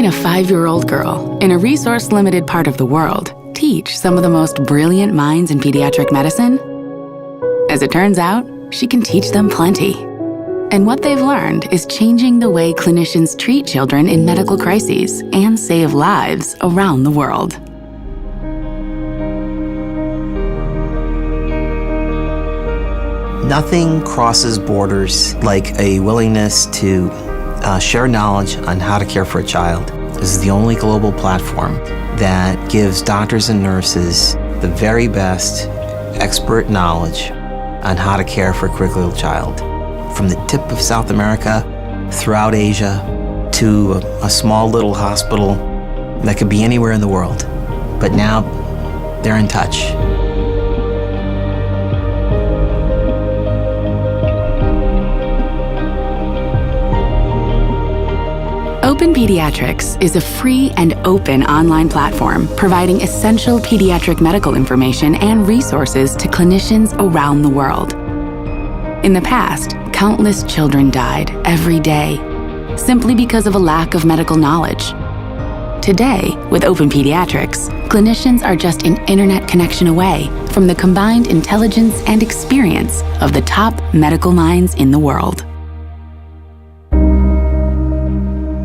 can a 5-year-old girl in a resource-limited part of the world teach some of the most brilliant minds in pediatric medicine? As it turns out, she can teach them plenty. And what they've learned is changing the way clinicians treat children in medical crises and save lives around the world. Nothing crosses borders like a willingness to share knowledge on how to care for a child. This is the only global platform that gives doctors and nurses the very best expert knowledge on how to care for a critically ill child. From the tip of South America, throughout Asia, to a small little hospital that could be anywhere in the world. But now they're in touch. OPENPediatrics is a free and open online platform providing essential pediatric medical information and resources to clinicians around the world. In the past, countless children died every day simply because of a lack of medical knowledge. Today, with OPENPediatrics, clinicians are just an internet connection away from the combined intelligence and experience of the top medical minds in the world.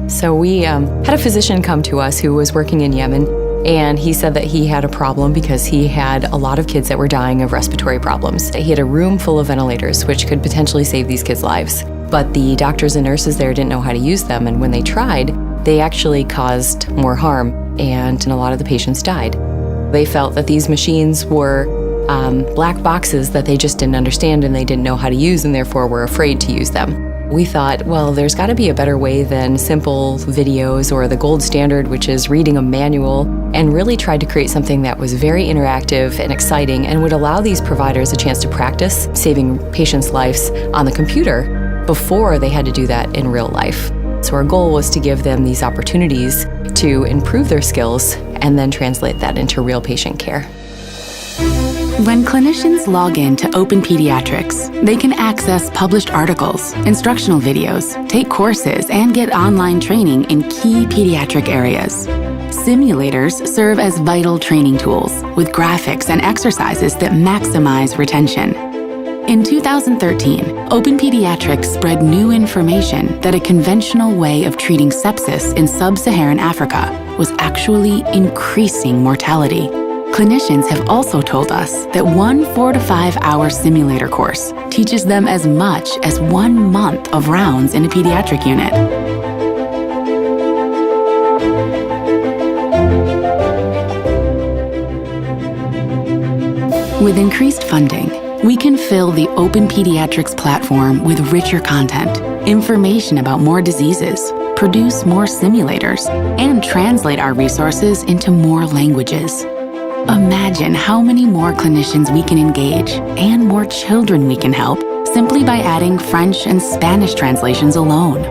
So we had a physician come to us who was working in Yemen, and he said that he had a problem because he had a lot of kids that were dying of respiratory problems. He had a room full of ventilators, which could potentially save these kids' lives. But the doctors and nurses there didn't know how to use them, and when they tried, they actually caused more harm, and a lot of the patients died. They felt that these machines were black boxes that they just didn't understand and they didn't know how to use, and therefore were afraid to use them. We thought, well, there's got to be a better way than simple videos or the gold standard, which is reading a manual, and really tried to create something that was very interactive and exciting and would allow these providers a chance to practice saving patients' lives on the computer before they had to do that in real life. So our goal was to give them these opportunities to improve their skills and then translate that into real patient care. When clinicians log in to OPENPediatrics, they can access published articles, instructional videos, take courses, and get online training in key pediatric areas. Simulators serve as vital training tools with graphics and exercises that maximize retention. In 2013, OPENPediatrics spread new information that a conventional way of treating sepsis in sub-Saharan Africa was actually increasing mortality. Clinicians have also told us that one 4 to 5 hour simulator course teaches them as much as 1 month of rounds in a pediatric unit. With increased funding, we can fill the OPENPediatrics platform with richer content, information about more diseases, produce more simulators, and translate our resources into more languages. Imagine how many more clinicians we can engage and more children we can help simply by adding French and Spanish translations alone.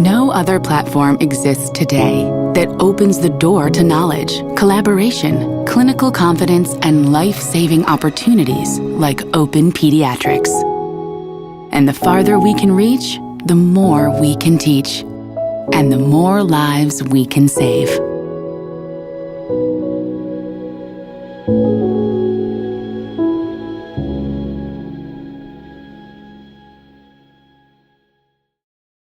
No other platform exists today that opens the door to knowledge, collaboration, clinical confidence, and life-saving opportunities like OPENPediatrics. And the farther we can reach, the more we can teach, and the more lives we can save.